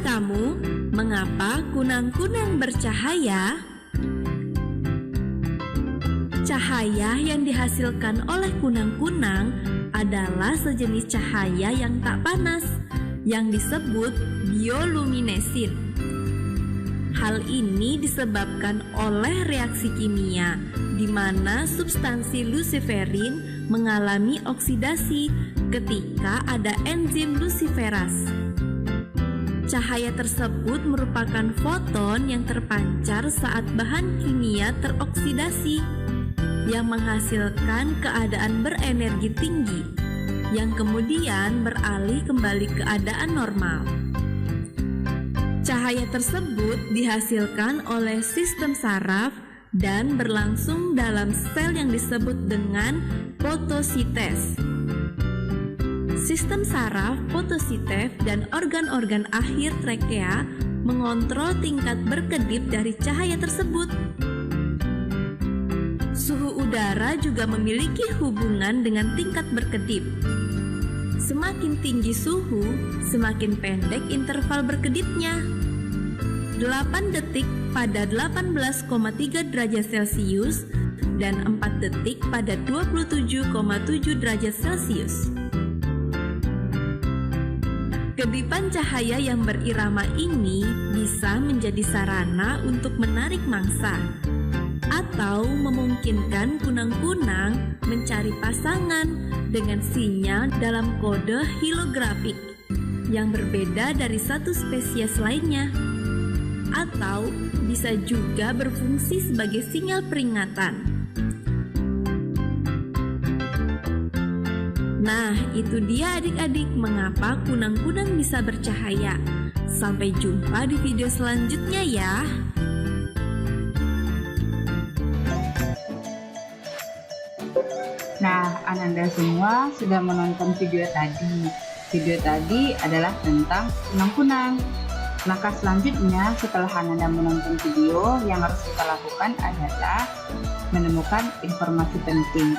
Kamu, mengapa kunang-kunang bercahaya? Cahaya yang dihasilkan oleh kunang-kunang adalah sejenis cahaya yang tak panas, yang disebut bioluminesin. Hal ini disebabkan oleh reaksi kimia, di mana substansi luciferin mengalami oksidasi ketika ada enzim luciferas. Cahaya tersebut merupakan foton yang terpancar saat bahan kimia teroksidasi, yang menghasilkan keadaan berenergi tinggi, yang kemudian beralih kembali ke keadaan normal. Cahaya tersebut dihasilkan oleh sistem saraf dan berlangsung dalam sel yang disebut dengan fotosintes. Sistem saraf, fotosintes, dan organ-organ akhir trakea mengontrol tingkat berkedip dari cahaya tersebut. Suhu udara juga memiliki hubungan dengan tingkat berkedip. Semakin tinggi suhu, semakin pendek interval berkedipnya. 8 detik pada 18,3 derajat Celcius dan 4 detik pada 27,7 derajat Celcius. Kedipan cahaya yang berirama ini bisa menjadi sarana untuk menarik mangsa atau memungkinkan kunang-kunang mencari pasangan dengan sinyal dalam kode hilografik yang berbeda dari satu spesies lainnya, atau bisa juga berfungsi sebagai sinyal peringatan. Nah, itu dia adik-adik mengapa kunang-kunang bisa bercahaya. Sampai jumpa di video selanjutnya ya. Nah, Ananda semua sudah menonton video tadi. Video tadi adalah tentang kunang-kunang. Langkah selanjutnya setelah Ananda menonton video, yang harus kita lakukan adalah menemukan informasi penting.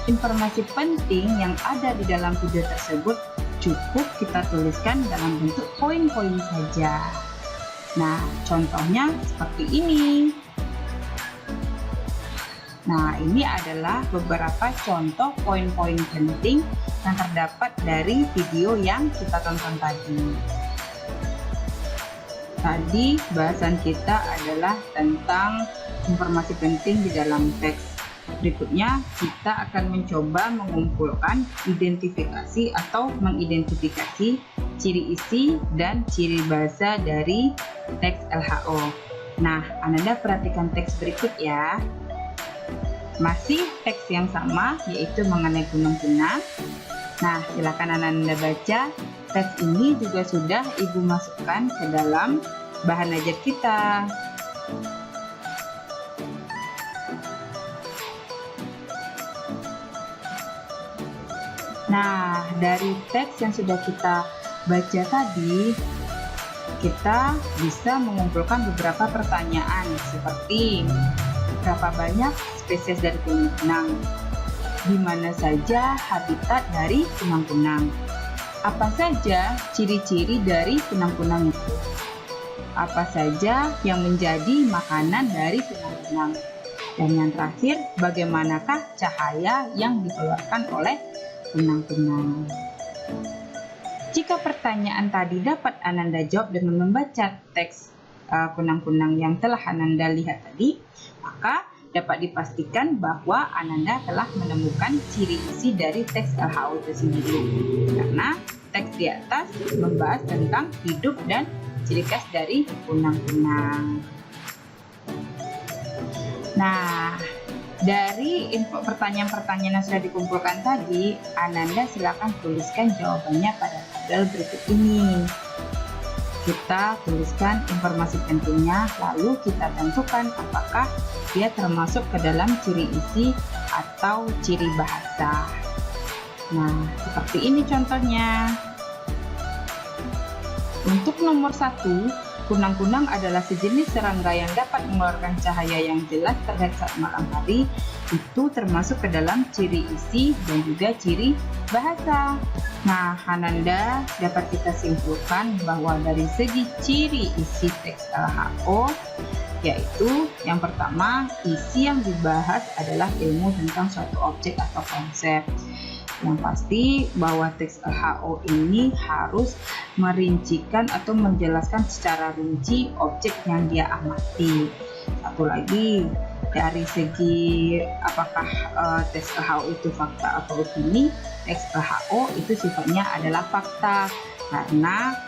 Informasi penting yang ada di dalam video tersebut cukup kita tuliskan dalam bentuk poin-poin saja. Nah, contohnya seperti ini. Nah, ini adalah beberapa contoh poin-poin penting yang terdapat dari video yang kita tonton tadi. Tadi bahasan kita adalah tentang informasi penting di dalam teks. Berikutnya kita akan mencoba mengumpulkan identifikasi atau mengidentifikasi ciri isi dan ciri bahasa dari teks LHO. Nah, Ananda perhatikan teks berikut ya. Masih teks yang sama, yaitu mengenai kunang-kunang. Nah, silakan Ananda baca. Teks ini juga sudah Ibu masukkan ke dalam bahan ajar kita. Nah, dari teks yang sudah kita baca tadi, kita bisa mengumpulkan beberapa pertanyaan seperti berapa banyak spesies dari kunang-kunang, di mana saja habitat dari kunang-kunang, apa saja ciri-ciri dari kunang-kunang itu, apa saja yang menjadi makanan dari kunang-kunang, dan yang terakhir, bagaimanakah cahaya yang dikeluarkan oleh kunang-kunang. Jika pertanyaan tadi dapat Ananda jawab dengan membaca teks kunang-kunang yang telah Ananda lihat tadi, maka dapat dipastikan bahwa Ananda telah menemukan ciri isi dari teks LHO itu sendiri. Karena teks di atas membahas tentang hidup dan ciri khas dari kunang-kunang. Nah, dari pertanyaan-pertanyaan yang sudah dikumpulkan tadi, Ananda silakan tuliskan jawabannya pada tabel berikut ini. Kita tuliskan informasi pentingnya, lalu kita tentukan apakah dia termasuk ke dalam ciri isi atau ciri bahasa. Nah, seperti ini contohnya. Untuk nomor 1, kunang-kunang adalah sejenis serangga yang dapat mengeluarkan cahaya yang jelas terlihat saat malam hari. Itu termasuk ke dalam ciri isi dan juga ciri bahasa. Nah, Ananda dapat kita simpulkan bahwa dari segi ciri isi teks LHO, yaitu yang pertama, isi yang dibahas adalah ilmu tentang suatu objek atau konsep. Yang pasti bahwa teks LHO ini harus merincikan atau menjelaskan secara rinci objek yang dia amati. Satu lagi, dari segi apakah teks LHO itu fakta atau opini, teks LHO itu sifatnya adalah fakta karena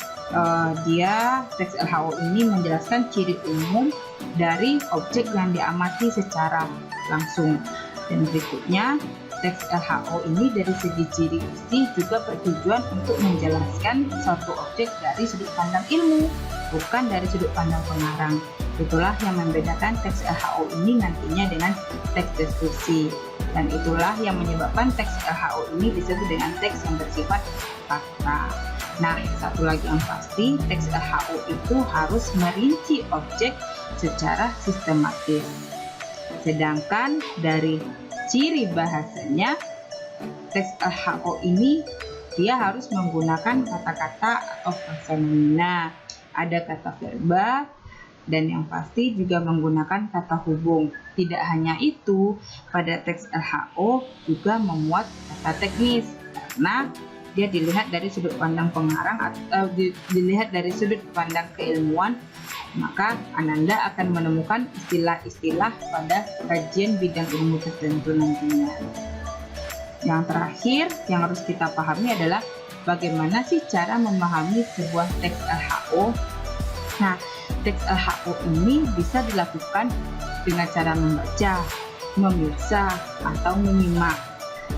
teks LHO ini menjelaskan ciri umum dari objek yang diamati secara langsung. Dan berikutnya, teks LHO ini dari segi ciri isi juga bertujuan untuk menjelaskan suatu objek dari sudut pandang ilmu, bukan dari sudut pandang pengarang. Itulah yang membedakan teks LHO ini nantinya dengan teks deskripsi. Dan itulah yang menyebabkan teks LHO ini disebut dengan teks yang bersifat fakta. Nah, satu lagi yang pasti, teks LHO itu harus merinci objek secara sistematis. Sedangkan dari ciri bahasanya, teks LHO ini dia harus menggunakan kata-kata atau frasa nomina, ada kata verba, dan yang pasti juga menggunakan kata hubung. Tidak hanya itu, pada teks LHO juga memuat kata teknis, karena dia dilihat dari sudut pandang pengarang atau dilihat dari sudut pandang keilmuan, maka Ananda akan menemukan istilah-istilah pada kajian bidang ilmu tertentu nantinya. Yang terakhir yang harus kita pahami adalah bagaimana sih cara memahami sebuah teks LHO. Nah, teks LHO ini bisa dilakukan dengan cara membaca, memirsa, atau menyimak.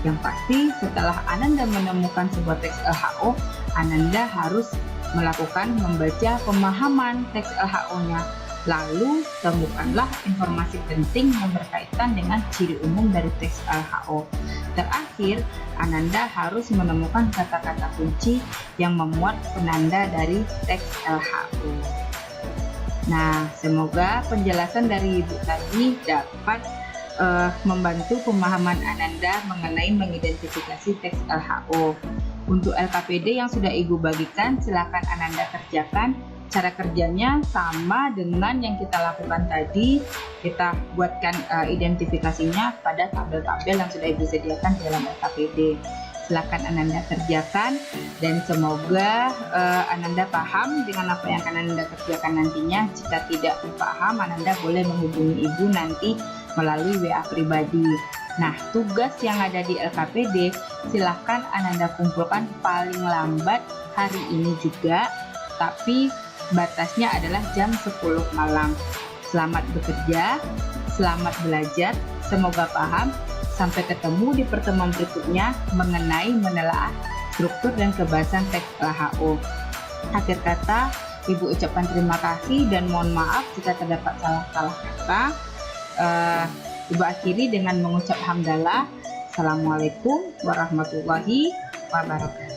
Yang pasti setelah Ananda menemukan sebuah teks LHO, Ananda harus melakukan membaca pemahaman teks LHO-nya. Lalu temukanlah informasi penting yang berkaitan dengan ciri umum dari teks LHO. Terakhir, Ananda harus menemukan kata-kata kunci yang memuat penanda dari teks LHO. Nah, semoga penjelasan dari Ibu tadi dapat membantu pemahaman Ananda mengenai mengidentifikasi teks LHO. Untuk LKPD yang sudah Ibu bagikan, silakan Ananda kerjakan. Cara kerjanya sama dengan yang kita lakukan tadi. Kita buatkan identifikasinya pada tabel-tabel yang sudah Ibu sediakan dalam LKPD. Silakan Ananda kerjakan dan semoga Ananda paham dengan apa yang akan Ananda kerjakan nantinya. Jika tidak paham, Ananda boleh menghubungi Ibu nanti melalui WA pribadi. Nah, tugas yang ada di LKPD silahkan Ananda kumpulkan paling lambat hari ini juga, tapi batasnya adalah jam 10 malam. Selamat bekerja, selamat belajar, semoga paham. Sampai ketemu di pertemuan berikutnya mengenai menelaah struktur dan kebahasan teks LHO. Akhir kata, Ibu ucapkan terima kasih dan mohon maaf jika terdapat salah-salah kata. Ibu akhiri dengan mengucap hamdalah. Assalamualaikum warahmatullahi wabarakatuh.